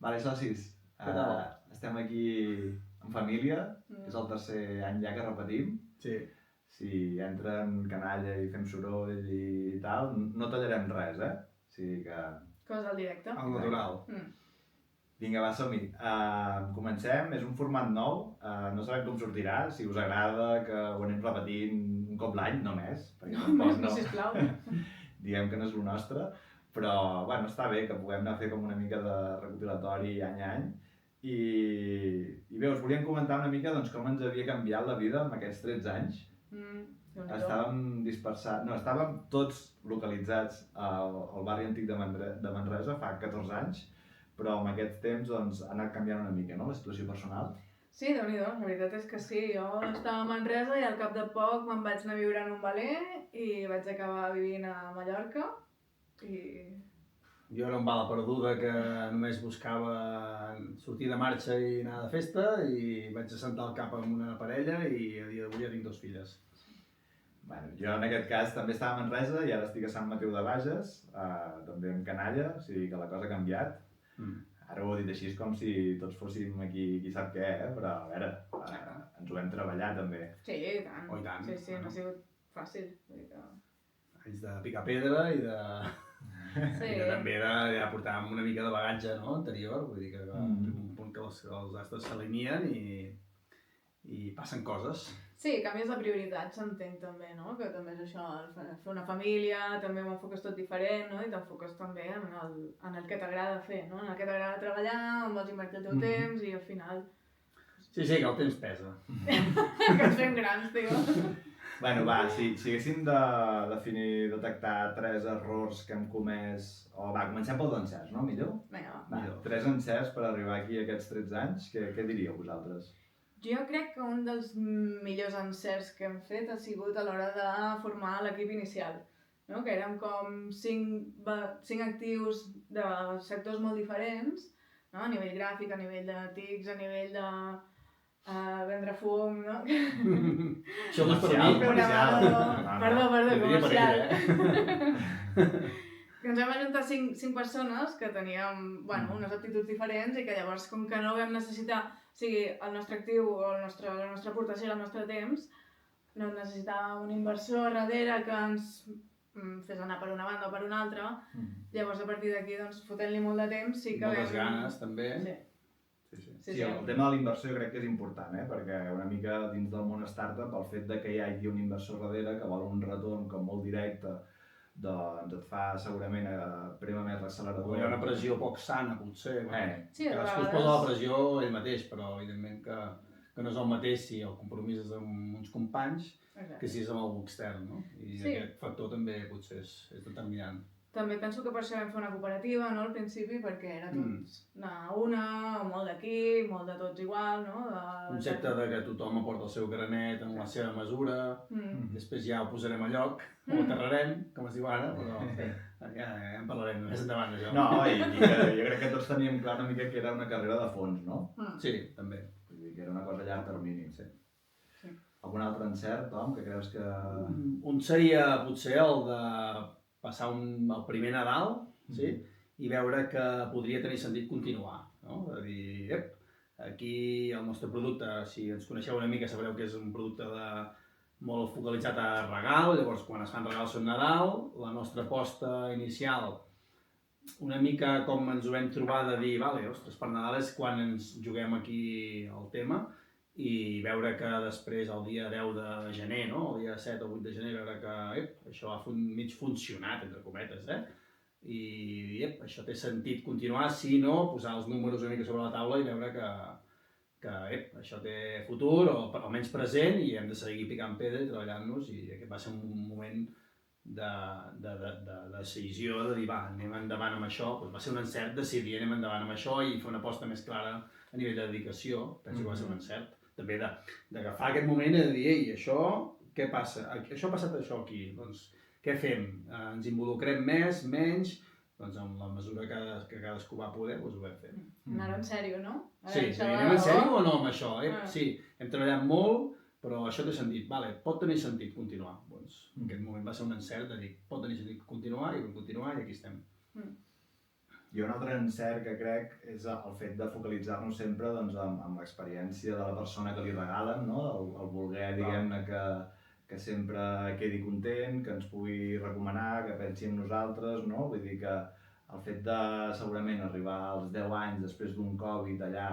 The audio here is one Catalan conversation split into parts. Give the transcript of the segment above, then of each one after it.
Vale, socis, Què tal? estem aquí en família, és el tercer any ja que repetim. Sí. Si entren canalla i fem soroll i tal, no tallarem res, eh? O sigui que... Cosa al directe. Al natural. Vinga, va, som-hi. Comencem, és un format nou, no sabem com sortirà, si us agrada que ho anem repetint un cop l'any, només. No, sisplau. Diguem que no és el nostre, però bueno, està bé que puguem anar a fer com una mica de recopilatori any a any. I bé, us volíem comentar una mica doncs, com ens havia canviat la vida en aquests 13 anys. Estàvem dispersats, no, estàvem tots localitzats al barri antic de Manresa fa 14 anys, però en aquests temps doncs, ha anat canviant una mica, no?, la situació personal. Sí, Déu-n'hi-do, la veritat és que sí. Jo estava a Manresa i al cap de poc me'n vaig anar a viure en un valer i vaig acabar vivint a Mallorca. Jo era un bala perduda que només buscava sortir de marxa i anar de festa i vaig assentar el cap amb una parella i a dia d'avui ja tinc 2 filles. Bueno, jo en aquest cas també estava a Manresa i ara estic a Sant Mateu de Bages, també amb canalla, o sigui que la cosa ha canviat. Ara ho he dit així, és com si tots fóssim aquí qui sap què, però a veure, ens ho hem treballat també. Sí, i tant. Oh, i tant. Sí, no ha sigut fàcil. Anys de picar pedra i de... Sí. I també de portar una mica de bagatge, no?, anterior, vull dir que un punt que els astres s'alineen i passen coses. Sí, canvies de prioritats, entenc també, no? Que també és això, fer una família, també ho enfoques tot diferent, no? I t'enfoques també en el que t'agrada fer, no? En el que t'agrada treballar, on vols invertir el teu temps i al final... Sí, que el temps pesa. Que ens fem grans, tio. Bueno, va, si haguéssim de definir, detectar 3 errors que hem comès... comencem pel d'encerts, no? Millor? Vinga, va. 3 encerts per arribar aquí a aquests 13 anys, què diríeu vosaltres? Jo crec que un dels millors encerts que hem fet ha sigut a l'hora de formar l'equip inicial, no? Que érem com 5 actius de sectors molt diferents, no? A nivell gràfic, a nivell de TICs, a nivell de vendre fum, no? Això no és per mi. Perdó, comercial. Que ens vam ajuntar 5 persones que teníem unes aptituds diferents i que llavors, com que no vam necessitar, o sigui, el nostre actiu o la nostra aportació era el nostre temps, no necessitàvem un inversor darrere que ens fes anar per una banda o per una altra. Llavors, a partir d'aquí, doncs, fotent-li molt de temps, sí que moltes ganes, també. Sí, el tema de l'inversió crec que és important, perquè una mica dins del món startup, el fet de que hi hagi un inversor darrere que vol un retorn com molt directe, doncs et fa segurament prémer més l'accelerador. Hi ha una pressió poc sana, potser. Cadascú es posa la pressió ell mateix, però evidentment que no és el mateix si el compromís és amb uns companys que si és amb algú extern, no? I aquest factor també potser és determinant. També penso que per això vam fer una cooperativa, no, al principi, perquè era tots anar a una, molt d'aquí, molt de tots igual, no? El concepte de que tothom aporta el seu granet en la seva mesura, després ja ho posarem a lloc, ho aterrarem, com es diu ara, però ja en parlarem més endavant d'això. No, i jo crec que tots teníem clar una mica que era una carrera de fons, no? Sí, també. Vull dir que era una cosa a llarg termini, sí. Algun altre encert, Tom, que creus que... Un seria potser el de passar el primer Nadal, i veure que podria tenir sentit continuar, no? És a dir, aquí el nostre producte, si ens coneixeu una mica sabreu que és un producte molt focalitzat a regal, llavors quan es fan regals són Nadal, la nostra aposta inicial, una mica com ens ho vam trobar de dir, ostres, per Nadal és quan ens juguem aquí el tema, i veure que després, el dia 10 de gener, no? El dia 7 o 8 de gener, veure que això ha mig funcionat, entre cometes, i això té sentit continuar, si no, posar els números una mica sobre la taula i veure que això té futur, o almenys present, i hem de seguir picant pedra i treballant-nos, i aquest va ser un moment de decisió, de dir, anem endavant amb això, va ser un encert decidir anem endavant amb això i fer una aposta més clara a nivell de dedicació, penso que va ser un encert. També d'agafar aquest moment i de dir, ei, això, què passa? Això ha passat això aquí, doncs què fem? Ens involucrem més, menys? Doncs en la mesura que cadascú va poder, doncs ho vam fer. Anar en sèrio, no? Sí, anem en sèrio o no amb això? Sí, hem treballat molt, però això té sentit, pot tenir sentit continuar. Doncs en aquest moment va ser un encert de dir, pot tenir sentit continuar i vam continuar i aquí estem. I un altre encert que crec és el fet de focalitzar-nos sempre doncs, amb l'experiència de la persona que li regalen, no? El voler, diguem-ne, que sempre quedi content, que ens pugui recomanar, que pensi en nosaltres, no? Vull dir que el fet de segurament arribar als 10 anys després d'un Covid allà,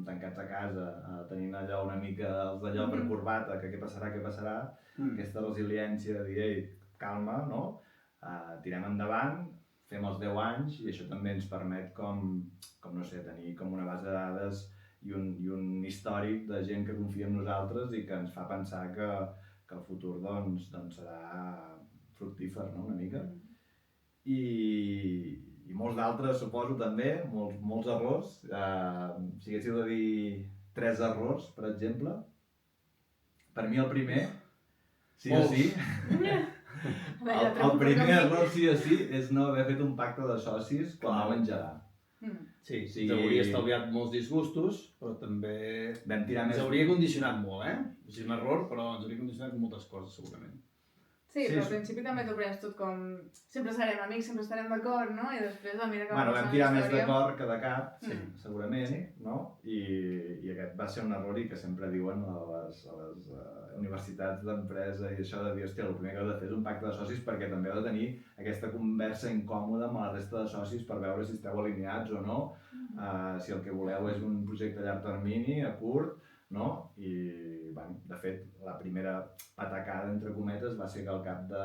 tancats a casa, tenint allò una mica els d'allò per corbata, que què passarà, aquesta resiliència de dir, ei, calma, no? Tirem endavant, fem els 10 anys i això també ens permet no sé, tenir com una base de dades i un històric de gent que confia en nosaltres i que ens fa pensar que el futur doncs serà fructífer, no?, una mica. I molts d'altres, suposo, també, molts errors. Si haguéssiu de dir 3 errors, per exemple, per mi el primer, sí o sí, el primer error sí o sí és no haver fet un pacte de socis quan vam engegar. Sí, ens hauria estalviat molts disgustos, però també ens hauria condicionat molt, És un error, però ens hauria condicionat moltes coses, segurament. Sí, però al principi també t'ho prens tot com... Sempre serem amics, sempre estarem d'acord, no? I després, a mesura que va passant la història... Vam tirar més d'acord que de cap, segurament, no? I aquest va ser un error i que sempre diuen a les universitats d'empresa i això de dir, hòstia, el primer que heu de fer és un pacte de socis perquè també heu de tenir aquesta conversa incòmoda amb la resta de socis per veure si esteu alineats o no, si el que voleu és un projecte a llarg termini, a curt, no? I, bueno, de fet, la primera patacada, entre cometes, va ser que al cap de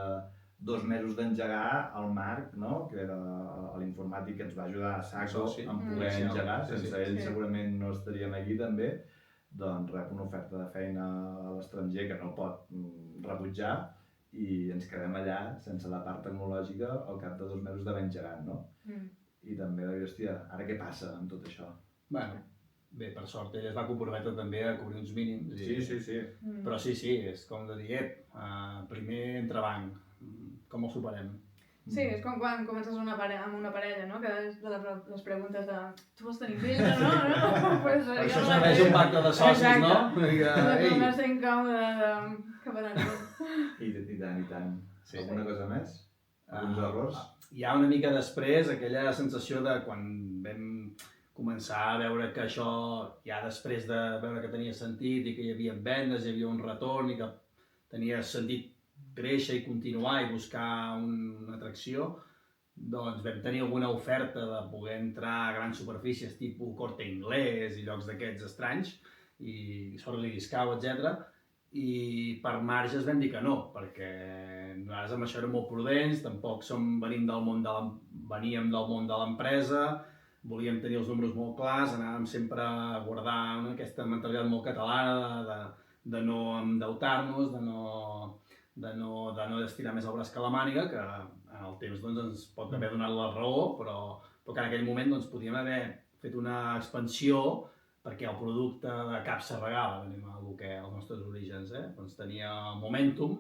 2 mesos d'engegar, el Marc, no?, que era l'informàtic que ens va ajudar a saco en poder engegar, sense ell segurament no estaríem aquí també, doncs rep una oferta de feina a l'estranger que no pot rebutjar i ens quedem allà sense la part tecnològica al cap de 2 mesos d'haver engegat, no? I també de dir, hòstia, ara què passa amb tot això? Bueno, bé, per sort ell es va comprometre també a cobrir uns mínims. Sí. Però sí, és com de dir, primer entrebanc, com el superem? Sí, és com quan comences amb una parella, no? Que és de les preguntes de tu vols tenir fills o no? Pues per això serveix un pacte de socis, no? La conversa incòmoda de cap a I tant. Alguna cosa més? Alguns errors? Hi ha una mica després aquella sensació de quan vam començar a veure que això, ja després de veure que tenia sentit i que hi havia vendes, hi havia un retorn i que tenia sentit créixer i continuar i buscar una atracció, doncs vam tenir alguna oferta de poder entrar a grans superfícies tipus Corte Inglés i llocs d'aquests estranys, i Sorli Discau, etc. I per marges vam dir que no, perquè nosaltres amb això érem molt prudents, tampoc veníem del món de l'empresa, volíem tenir els números molt clars, anàvem sempre a guardar aquesta mentalitat molt catalana de no endeutar-nos, de no estirar més el braç que la màniga, que en el temps doncs, ens pot haver donat la raó, però que en aquell moment doncs, podíem haver fet una expansió perquè el producte de cap se regala, venim als nostres orígens, doncs tenia momentum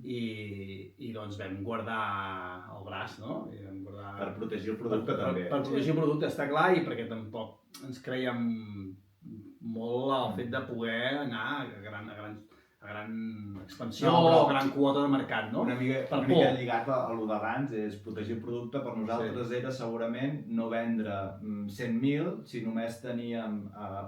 i doncs vam guardar el braç, no? I vam guardar... Per protegir el producte també. Per protegir el producte, està clar, i perquè tampoc ens creiem molt el fet de poder anar a gran expansió o gran quota de mercat, no? Una mica lligat a lo d'abans, és protegir el producte. Per nosaltres era segurament no vendre 100.000 si només teníem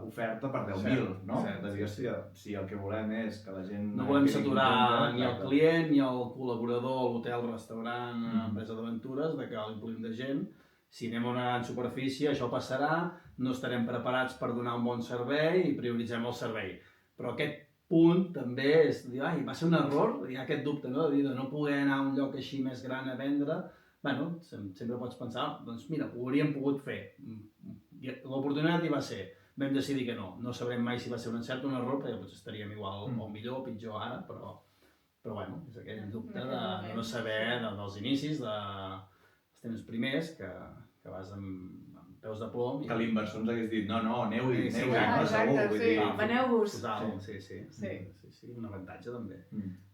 oferta per 10.000, no? De dir, hòstia, si el que volem és que la gent... No volem saturar ni el client, ni el col·laborador, l'hotel, restaurant, empresa d'aventures, de que l'omplim de gent. Si anem a una gran superfície, això passarà, no estarem preparats per donar un bon servei i prioritzem el servei. Però aquest punt també és dir, va ser un error, hi ha aquest dubte, no? De no poder anar a un lloc així més gran a vendre. Bueno, sempre pots pensar, doncs mira, ho hauríem pogut fer. L'oportunitat hi va ser, vam decidir que no. No sabrem mai si va ser un encert o un error, perquè potser estaríem igual o millor o pitjor ara, però bueno, és aquell dubte de no saber dels inicis, dels temps primers, que vas amb peus de plom. Que l'inversor ens hagués dit, no, aneu-hi, segur, vull dir... Veneu-vos. Total, sí, un avantatge també.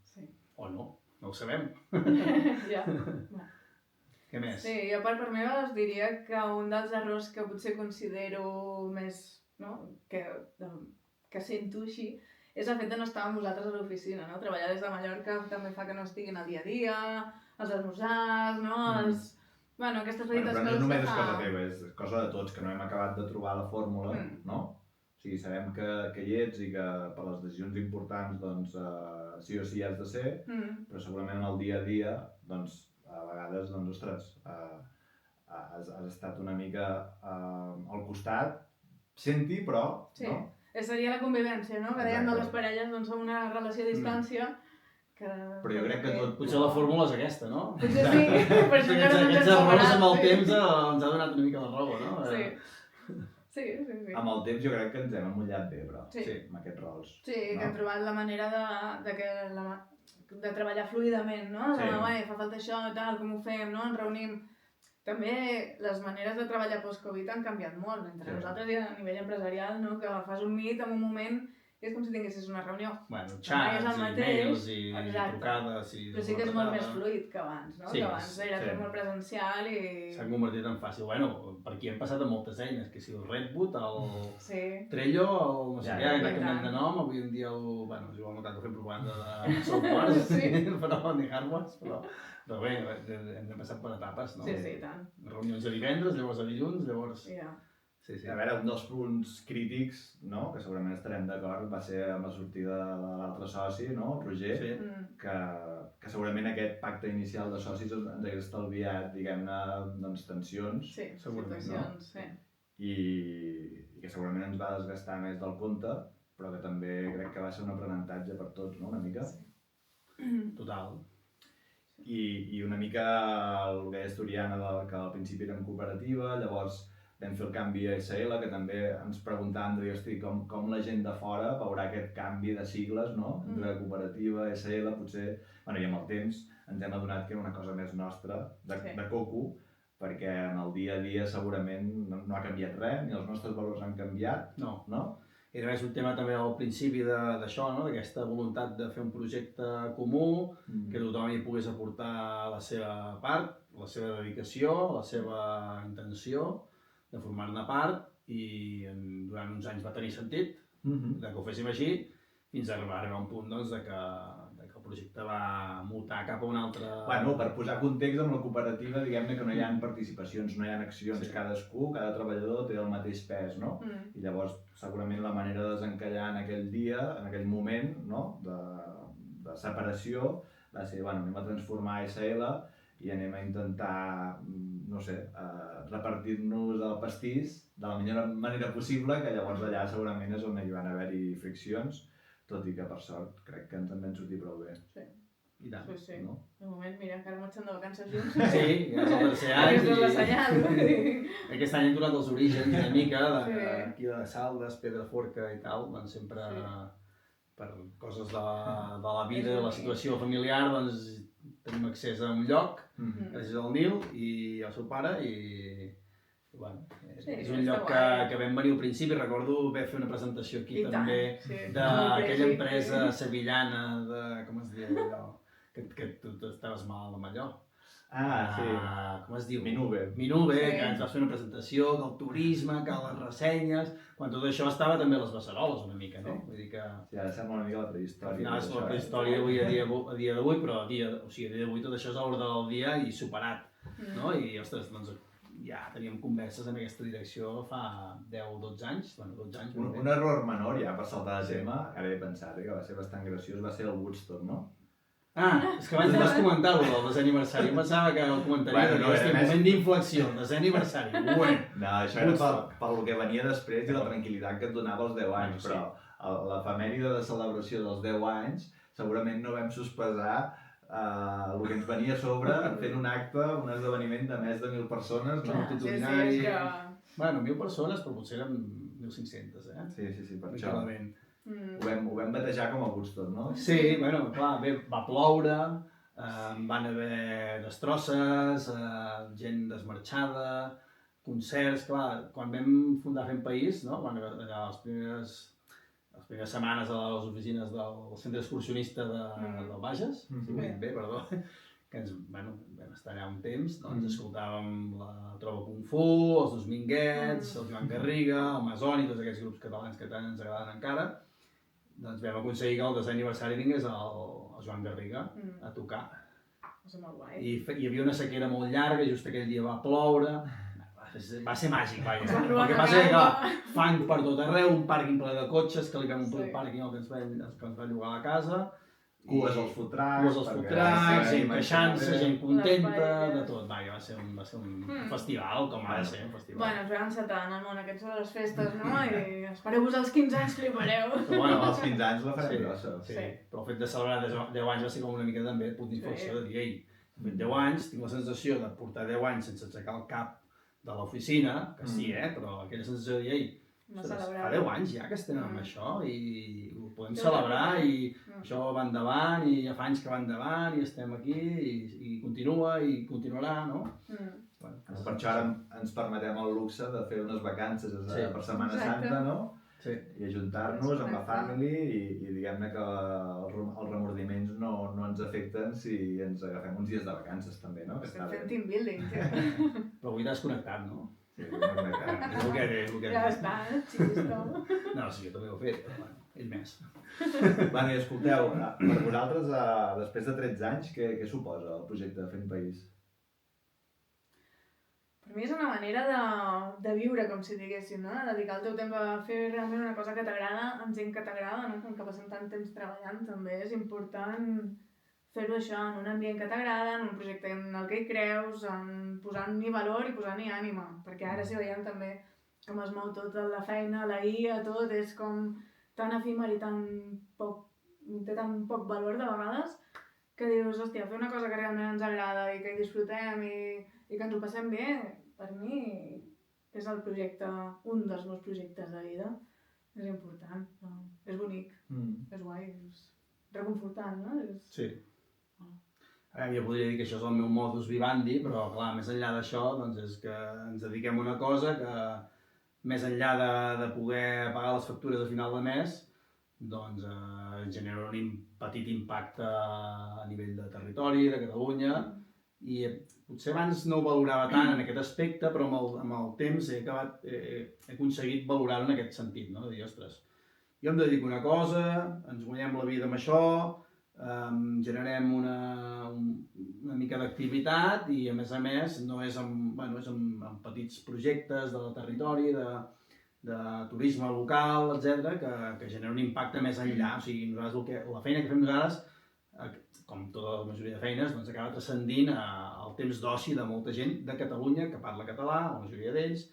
Sí. O no ho sabem. Ja. Què més? Sí, jo per part meva us diria que un dels errors que potser considero més, no?, que sento així, és el fet de no estar amb vosaltres a l'oficina, no? Treballar des de Mallorca també fa que no estiguin al dia a dia, els esmorzars, no? Bueno, aquestes Bueno, petites però no és coses només que és fa... cosa teva, és cosa de tots, que no hem acabat de trobar la fórmula, no? O sigui, sabem que hi ets i que per les decisions importants, doncs, sí o sí has de ser, però segurament en el dia a dia, doncs, a vegades, doncs, ostres, has estat una mica al costat, sent-hi, però, Sí. no? Seria la convivència, no? Que deien de les parelles, doncs, una relació a distància, que... Però jo crec que tot... Potser la fórmula és aquesta, no? Potser sí, per això encara no ens Aquests hem errors separat. amb el temps ens ha donat una mica la roba, no? Sí. Amb el temps jo crec que ens hem emmotllat bé, però, Sí. amb aquests rols. Sí, que hem trobat la manera de treballar fluidament, no? Sí. Fa falta això, tal, com ho fem, no? Ens reunim. També les maneres de treballar post-Covid han canviat molt entre nosaltres i a nivell empresarial, no? Que fas un meet en un moment i és com si tinguessis una reunió. Bueno, és xats, el i mateix, mails, i exacte. trucades... Però sí que és molt més fluid que abans, no? Sí, Que abans era tot molt presencial i... S'ha convertit en fàcil. Bueno, per aquí hem passat a moltes eines, que si el Redboot, el Sí. Trello, el no sé què, i que canviat de tant. nom, avui en dia bueno, és igual no tant que fem propaganda de softwares, però ni hardwares, però bé, hem de passar per etapes, no? Sí, i tant. Reunions de divendres, llavors de dilluns, llavors... Ja. Sí. A veure, un dels punts crítics, no?, que segurament estarem d'acord, va ser amb la sortida de l'altre soci, no?, Roger, que segurament aquest pacte inicial de socis ens hagués estalviat, diguem-ne, doncs, tensions. Sí, segurament, situacions, sí. I que segurament ens va desgastar més del compte, però que també crec que va ser un aprenentatge per tots, no?, una mica. Total. I una mica el que és Toriana, que al principi érem cooperativa, llavors vam fer el canvi a SL, que també ens preguntàvem com la gent de fora veurà aquest canvi de sigles, no?, entre cooperativa, SL, potser... Bueno, i amb el temps ens hem adonat que era una cosa més nostra, de coco, perquè en el dia a dia segurament no ha canviat res, ni els nostres valors han canviat, no? Era més un tema també al principi d'això, no?, d'aquesta voluntat de fer un projecte comú, que tothom hi pogués aportar la seva part, la seva dedicació, la seva intenció, de formar-ne part, i durant uns anys va tenir sentit que ho féssim així, fins a arribar a un punt doncs, que el projecte va mutar cap a un altre... Bueno, per posar context amb la cooperativa, diguem-ne que no hi ha participacions, no hi ha accions, cadascú, cada treballador té el mateix pes, no? I llavors, segurament la manera de desencallar en aquell dia, en aquell moment, no?, de separació, va ser, bueno, anem a transformar SL i anem a intentar, no sé, repartir-nos el pastís de la millor manera possible, que llavors allà segurament és on hi van haver-hi friccions, tot i que per sort crec que ens en vam sortir prou bé. Sí. I tant. Sí. No? De moment, mira, encara marxem de vacances junts. Sí, ja és el tercer any. Aquesta és la senyal. Aquest any hem donat els orígens una mica, aquí de Saldes, Pedraforca i tal, doncs sempre per coses de la vida, de la situació familiar, doncs tenim accés a un lloc, gràcies al Nil i al seu pare, i bueno, és un lloc que vam venir al principi, recordo haver fet una presentació aquí també d'aquella empresa sevillana de, com es diu allò, que tu estaves mal amb allò. Com es diu? Minube, que ens vas fer una presentació del turisme, que les ressenyes, quan tot això estava també a les beceroles una mica, no? Vull dir que... Sí, ara sembla una mica la prehistòria. Al final és la prehistòria d'avui a dia d'avui, però a dia d'avui tot això és a l'ordre del dia i superat, no? I, ostres, doncs ja teníem converses en aquesta direcció fa 10-12 anys, bueno, 12 anys. Un error menor, ja per saltar de tema, ara he pensat que va ser bastant graciós, va ser el Woodstock, no? És que abans vas comentar-ho del desè aniversari, em pensava que el comentaria de moment d'inflexió, desè aniversari, No, això era pel que venia després i la tranquil·litat que et donava els 10 anys, però l'efemèride de celebració dels 10 anys segurament no vam sospesar el que ens venia a sobre fent un acte, un esdeveniment de més de 1.000 persones, no? Multitudinari... Bueno, 1.000 persones, però potser eren 1.500, Sí, per això. Ho vam batejar com a Woodstock, no? Sí, bueno, clar, bé, va ploure, van haver destrosses, gent desmarxada, concerts, clar, quan vam fundar Fem País, no? Allà les primeres setmanes a les oficines del centre excursionista del Bages, si m'he dit bé, perdó, que vam estar allà un temps, doncs escoltàvem la Trova Kung Fu, els Dos Minguets, el Joan Garriga, el Masoni, tots aquests grups catalans que tant ens agraden encara, doncs vam aconseguir que el desè aniversari vingués el Joan Garriga a tocar. Va ser molt guai. I hi havia una sequera molt llarga, just aquell dia va ploure, va ser màgic, vaja. Es va El robar que la passa és carn. que fang per tot arreu, un pàrquing ple de cotxes, que li vam omplir Sí. el pàrquing que ens va llogar a la casa. Cues als food trucks. Cues als food trucks, gent queixant-se, gent contenta, L'espai, de tot. Vaja, va ser un festival, com ha de ser, un festival. Bueno, ens vam encetar en el món aquests de les festes, no? I espereu-vos als 15 anys, flipareu. Però bueno, Als 15 anys la farem sí, grossa. sí. Sí. Però el fet de celebrar 10 anys va ser com una mica també punt d'inflexió de dir, ei, he fet 10 anys, tinc la sensació de portar 10 anys sense aixecar el cap de l'oficina, que sí, però aquella sensació de dir, ei, No ostres, celebreu. fa 10 anys ja que estem amb això i ho podem Sí, celebrar sí. i això va endavant i ja fa anys que va endavant i estem aquí i continua i continuarà, no? Bueno, Per això ara ens permetem el luxe de fer unes vacances Sí. per Setmana Exacte. Santa, no? sí. I ajuntar-nos amb la family i diguem-ne que els remordiments no ens afecten si ens agafem uns dies de vacances també, no? Que Estem està fent bé. team building, tio. Però avui t'has connectat, no? Sí, una mica. És el que és, el que Ja és. està, xisto. No, sí, jo també ho he fet, però bueno, ell més. Bueno, i escolteu, per vosaltres, després de 13 anys, què suposa el projecte de Fent País? Per mi és una manera de viure, com si diguéssim, no? De dedicar el teu temps a fer realment una cosa que t'agrada, amb gent que t'agrada, no? Com que passem tant temps treballant, també és important fer-ho això, en un ambient que t'agrada, en un projecte en el que hi creus, posant-hi valor i posant-hi ànima, perquè ara si veiem també com es mou tot la feina, la IA, tot és com tan efímer i té tan poc valor de vegades, que dius, hòstia, fer una cosa que realment ens agrada i que hi disfrutem i que ens ho passem bé, per mi és el projecte, un dels meus projectes de vida. És important, no? És bonic, és guai, és reconfortant, no? Sí. Ara, jo podria dir que això és el meu modus vivendi, però clar, més enllà d'això, doncs és que ens dediquem a una cosa que, més enllà de poder pagar les factures a final de mes, doncs genera un petit impacte a nivell de territori, de Catalunya, i potser abans no ho valorava tant en aquest aspecte, però amb el temps he aconseguit valorar-ho en aquest sentit, no? De dir, ostres, jo em dedico a una cosa, ens guanyem la vida amb això, generem una mica d'activitat i a més no és és amb petits projectes del territori, de turisme local, etc., que genera un impacte més enllà. O sigui, nosaltres la feina que fem nosaltres, com tota la majoria de feines, doncs acaba transcendint el temps d'oci de molta gent de Catalunya que parla català, la majoria d'ells,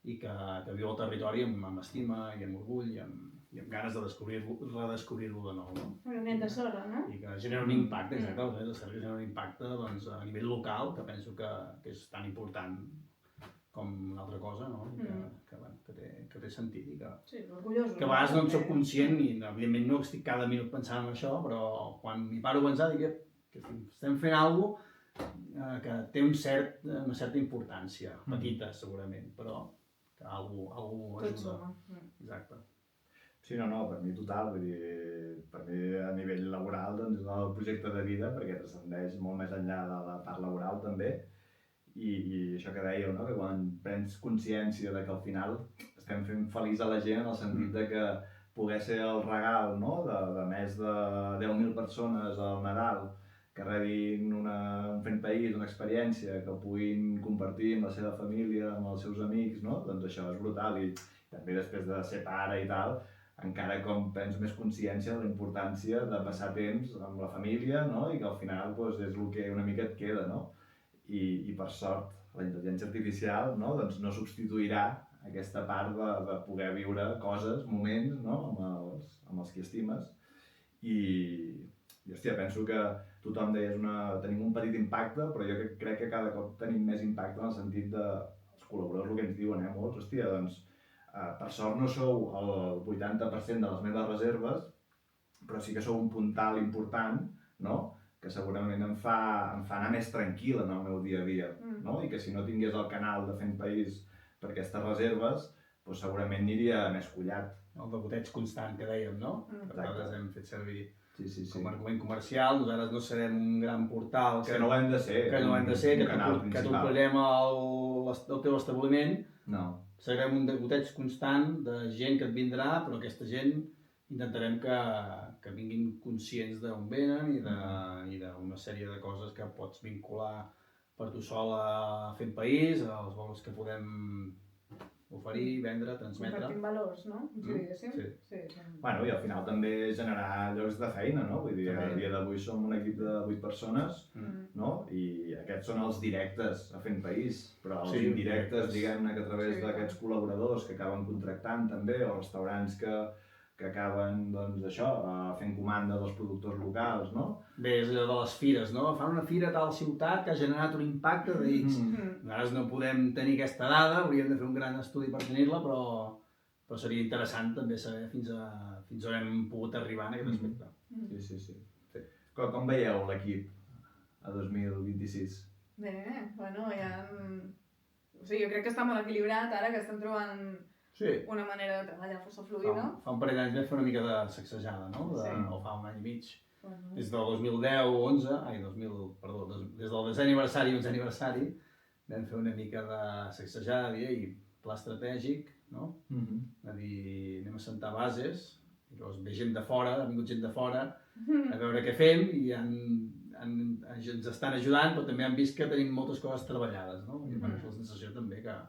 i que viu al territori amb estima i amb orgull i amb ganes de redescobrir-lo de nou. No? Un nen de sorra, no? I que genera un impacte, exacte, el servei genera un impacte doncs, a nivell local, que penso que és tan important com una altra cosa, no? I que té sentit i que... Sí, orgullosos. Que a vegades no en soc conscient i evidentment no estic cada minut pensant en això, però quan m'hi paro a pensar dic que estem fent alguna cosa que té una certa importància, petita segurament, però que alguna Tot ajuda. suma. Exacte. Sí, no, per mi total, vull dir, per mi a nivell laboral doncs és el projecte de vida perquè transcendeix molt més enllà de la part laboral també i això que dèieu, no? Que quan prens consciència de que al final estem fent feliç a la gent en el sentit de que poder ser el regal, no? de més de 10.000 persones al Nadal que rebin un Fent País, una experiència que puguin compartir amb la seva família, amb els seus amics, no? Doncs això és brutal i també després de ser pare i tal, encara com prens més consciència de la importància de passar temps amb la família, no? I que al final doncs, és el que una mica et queda, no? I per sort, la intel·ligència artificial no? Doncs no substituirà aquesta part de poder viure coses, moments, no? amb els qui estimes. I hòstia, penso que tothom deia tenim un petit impacte, però jo crec que cada cop tenim més impacte en el sentit de els col·laboradors, el que ens diuen, molts, hòstia, doncs per sort no sou el 80% de les meves reserves, però sí que sou un puntal important, no? Que segurament em fa anar més tranquil en el meu dia a dia, no? I que si no tingués el canal de Fent País per aquestes reserves, doncs segurament aniria més collat. El degoteig constant que dèiem, no? Que nosaltres hem fet servir com a argument comercial, nosaltres no serem un gran portal que no ho hem de ser, que t'omplirem el teu establiment. No. Serem un degoteig constant de gent que et vindrà, però aquesta gent intentarem que vinguin conscients d'on venen i d'una sèrie de coses que pots vincular per tu sol a Fent País, als valors que podem oferir, vendre, transmetre. Compartim valors, no? Diguéssim. Sí. Bueno, i al final també generar llocs de feina, no? Vull dir, a dia d'avui som un equip de 8 persones, no? I aquests són els directes a Fent País, però els indirectes, diguem-ne, que a través d'aquests col·laboradors que acaben contractant també, o restaurants que acaben, doncs, això, fent comanda dels productors locals, no? Bé, és allò de les fires, no? Fan una fira a tal ciutat que ha generat un impacte de X. Nosaltres no podem tenir aquesta dada, hauríem de fer un gran estudi per tenir-la, però seria interessant també saber fins on hem pogut arribar en aquest aspecte. Sí. Com veieu l'equip a 2026? Bé, bueno, o sigui, jo crec que està molt equilibrat ara, que estem trobant una manera de treballar força fluida. Fa un parell d'anys vam fer una mica de sacsejada, no? O fa un any i mig. Des del 2010-11, des del 10è aniversari i 11è aniversari, vam fer una mica de sacsejada, i pla estratègic, no? A dir, anem a sentar bases, i llavors ve gent de fora, ha vingut gent de fora, a veure què fem, i ens estan ajudant, però també han vist que tenim moltes coses treballades, no? I és la sensació també que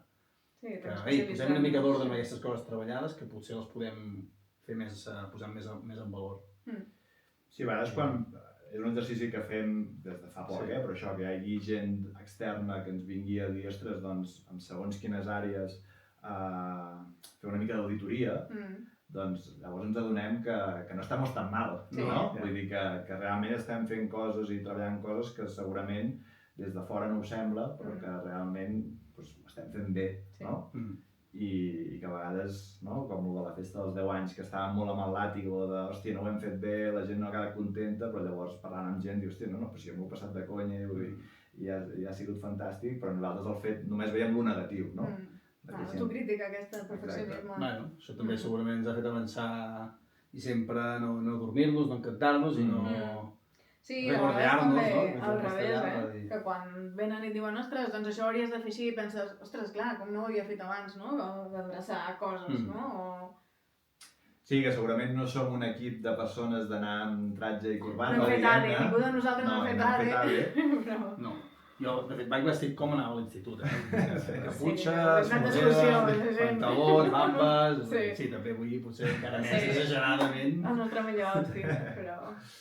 posem una mica d'ordre en aquestes coses treballades que potser les podem fer posar més en valor. Sí, a vegades quan és un exercici que fem des de fa poc, però això, que hi hagi gent externa que ens vingui a dir, ostres, doncs, en segons quines àrees fer una mica d'auditoria, doncs llavors ens adonem que no estem tan mal, no? Vull dir que realment estem fent coses i treballant coses que segurament des de fora no ho sembla, però que realment ho estem fent bé, no? I que a vegades, no, com el de la festa dels 10 anys, que estàvem molt amb el làtigo de, hòstia, no ho hem fet bé, la gent no ha quedat contenta, però llavors parlant amb gent, dius, hòstia, no, però si jo m'ho he passat de conya, i ha sigut fantàstic, però nosaltres el fet només veiem lo negatiu, no? L'autocrítica aquesta, el perfeccionisme. Bueno, això també segurament ens ha fet avançar i sempre no dormir-nos, no encantar-nos i no... Sí, a vegades també al revés, que quan venen i et diuen, ostres, doncs això ho hauries de fer així, i penses, ostres, clar, com no ho havia fet abans, no? D'adreçar coses, no? Sí, que segurament no som un equip de persones d'anar amb tratge i corbata. No hem fet ADE, ningú de nosaltres no ha fet ADE. No. Jo, de fet, vaig vestit com anava a l'institut, Caputxes, monedes, pantalons, bambes... Sí, també vull dir, potser encara més exageradament. El nostre millor outfit, però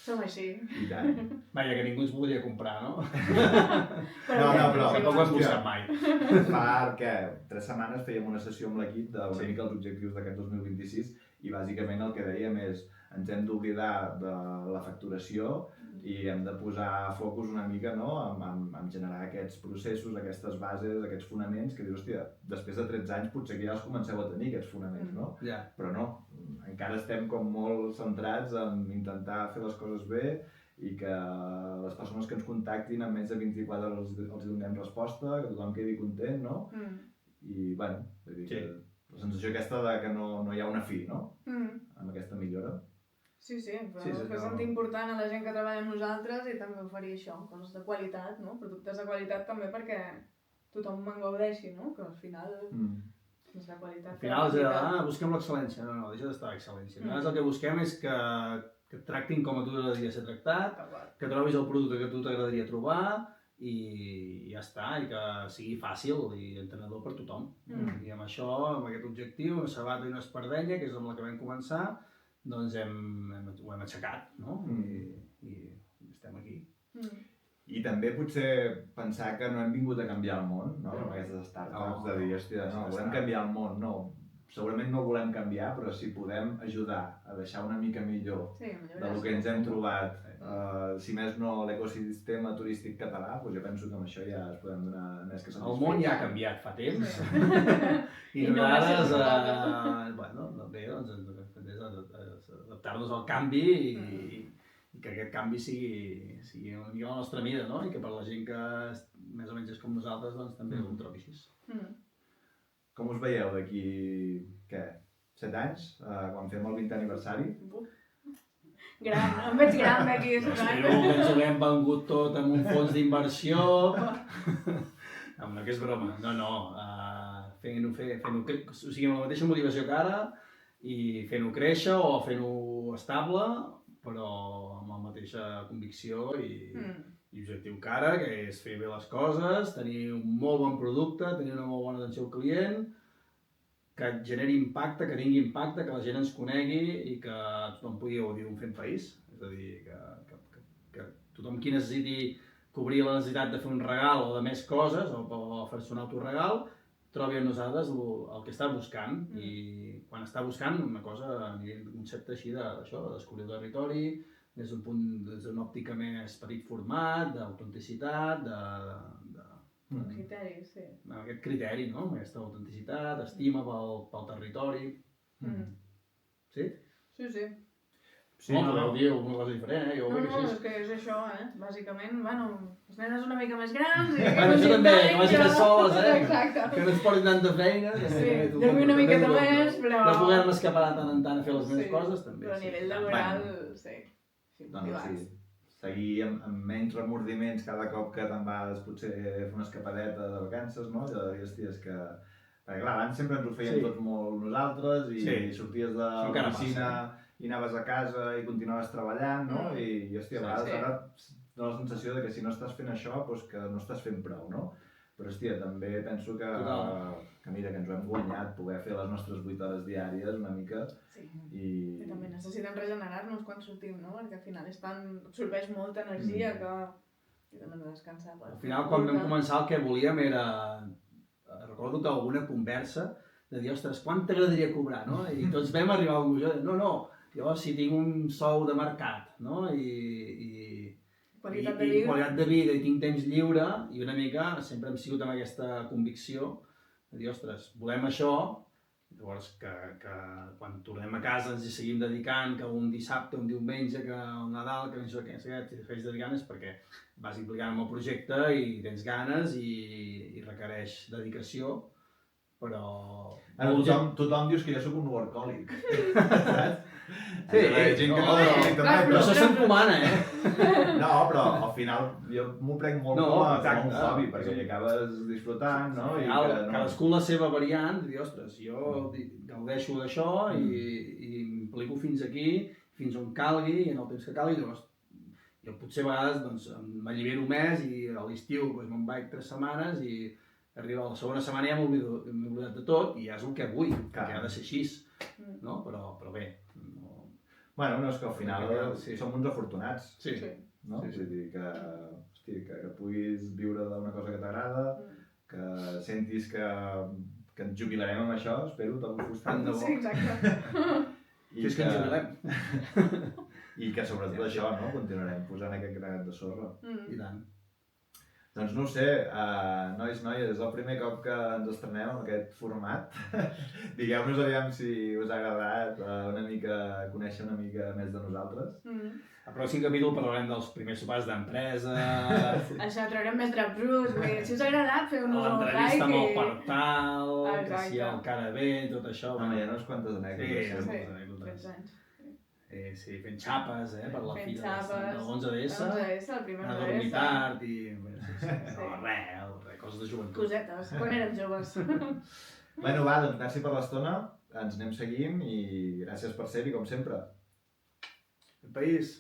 som així. I tant. Vaja, que ningú ens voldria comprar, no? Però tampoc ho has buscat mai. Fa, 3 setmanes fèiem una sessió amb l'equip d'una mica els objectius d'aquest 2026 i bàsicament el que dèiem és ens hem d'oblidar de la facturació i hem de posar focus una mica, no, en generar aquests processos, aquestes bases, aquests fonaments que dius, hòstia, després de 13 anys potser que ja els comenceu a tenir, aquests fonaments, no? Però no, encara estem com molt centrats en intentar fer les coses bé i que les persones que ens contactin en menys de 24 hores els donem resposta, que tothom quedi content, no? I, bueno, vull dir que la sensació aquesta de que no hi ha una fi, no? Amb aquesta millora. Sí, però fer sentir important a la gent que treballa amb nosaltres i també oferir això, coses de qualitat, no? Productes de qualitat també perquè tothom en gaudeixi, no? Que al final és la qualitat. Al final és busquem l'excel·lència, no, deixa d'estar l'excel·lència. Nosaltres el que busquem és que et tractin com a tu t'agradaria ser tractat, que trobis el producte que a tu t'agradaria trobar i ja està, i que sigui fàcil i entenedor per tothom. I amb això, amb aquest objectiu, una sabata i una espardenya, que és amb la que vam començar, doncs ho hem aixecat, no? I estem aquí. I també potser pensar que no hem vingut a canviar el món, no? Amb aquestes startups, de dir, hòstia, no, volem canviar el món, no. Segurament no volem canviar, però si podem ajudar a deixar una mica millor del que ens hem trobat, si més no l'ecosistema turístic català, doncs jo penso que amb això ja es podem donar més que satisfets. El món ja ha canviat fa temps. I nosaltres, bé, doncs, adaptar-nos al canvi i que aquest canvi sigui una mica la nostra mida, no? I que per la gent que més o menys és com nosaltres, doncs també ho trobi així. Com us veieu d'aquí, 7 anys, quan fem el 20è aniversari? Gran, em veig gran d'aquí. Espero que ens haguem vengut tot amb un fons d'inversió. No, que és broma. No, fent-ho, o sigui, amb la mateixa motivació que ara i fent-ho créixer o fent-ho estable, però amb la mateixa convicció i objectiu que ara, que és fer bé les coses, tenir un molt bon producte, tenir una molt bona atenció al client, que generi impacte, que tingui impacte, que la gent ens conegui i que tothom pugui gaudir d'un fent país. És a dir, que tothom qui necessiti cobrir la necessitat de fer un regal o de més coses, o fer-se un autoregal, trobi en nosaltres el que està buscant. I quan està buscant una cosa a nivell de concepte així d'això, de descobrir el territori, des d'una òptica més petit format, d'autenticitat, Un criteri, sí. Aquest criteri, no? Aquesta autenticitat, estima pel territori. Sí? Sí. Sí, no podeu dir alguna cosa diferent, Jo ho veig així. És que és això, bàsicament, les nenes una mica més grans i... Això també, que vagin més soles, Exacte. Que no ens portin tanta feina. Sí, dormir una miqueta més, però... De poder-me escapar de tant en tant a fer les meves coses, també. Però a nivell laboral, sí. Doncs sí. Seguir amb menys remordiments cada cop que te'n vas potser fer una escapadeta de vacances, no? Allò de dir, hòstia, és que... Perquè clar, abans sempre ens ho fèiem tots molt nosaltres i sorties de l'oficina i anaves a casa i continuaves treballant, no? I hòstia, a vegades ara dona la sensació de que si no estàs fent això, doncs que no estàs fent prou, no? Però hòstia, també penso que mira, que ens ho hem guanyat, poder fer les nostres 8 hores diàries una mica. Sí, i també necessitem regenerar-nos quan sortim, no? Perquè al final absorbeix molta energia que hem de descansar. Al final, quan vam començar, el que volíem era... Recordo que alguna conversa de dir, ostres, quant t'agradaria cobrar, no? I tots vam arribar a la conclusió de, no, jo si tinc un sou de mercat, no? I qualitat de vida i tinc temps lliure, i una mica sempre hem sigut amb aquesta convicció de dir, ostres, volem això, llavors que quan tornem a casa ens hi seguim dedicant, que un dissabte, un diumenge, que el Nadal, que no sé què, t'hi segueix dedicant és perquè vas implicant en el projecte i tens ganes i requereix dedicació, però... Tothom dius que jo soc un workaholic. Sí, però això s'encomana, No, però al final jo m'ho prenc molt com un hobby, perquè hi acabes disfrutant, no? Cadascú la seva variant, dir, ostres, jo gaudeixo d'això i m'implico fins aquí, fins on calgui, i en el temps que calgui, llavors jo potser a vegades m'allibero més i a l'estiu me'n vaig 3 setmanes i arriba a la segona setmana i ja m'he oblidat de tot i ja és el que vull, que ha de ser així, no? Però bé. Bueno, és que al final som uns afortunats, no? Sí. Vull dir que puguis viure d'una cosa que t'agrada, que sentis que ens jubilarem amb això, espero, tot el fustant de bo. Sí, exacte. I és que ens jubilem. I que sobretot això, no? Continuarem posant aquest granet de sorra. I tant. Doncs no ho sé, nois, noies, és el primer cop que ens estrenem amb aquest format. Digueu-nos aviam si us ha agradat conèixer una mica més de nosaltres. Al pròxim capítol parlarem dels primers sopars d'empresa... Això, traurem més draps bruts, si us ha agradat, feu-nos un like. L'entrevista amb el Partal, que si el cara bé, tot això... Hi ha unes quantes anècdotes. Sí, 13 anys. Sí, fent xapes, per la filla de l'11DS. El primer 11DS. A dormir tard i... Res, coses de joventut. Cosetes, quan érem joves. Bueno, va, doncs gràcies per l'estona, ens anem seguint i gràcies per ser-hi, com sempre. El país.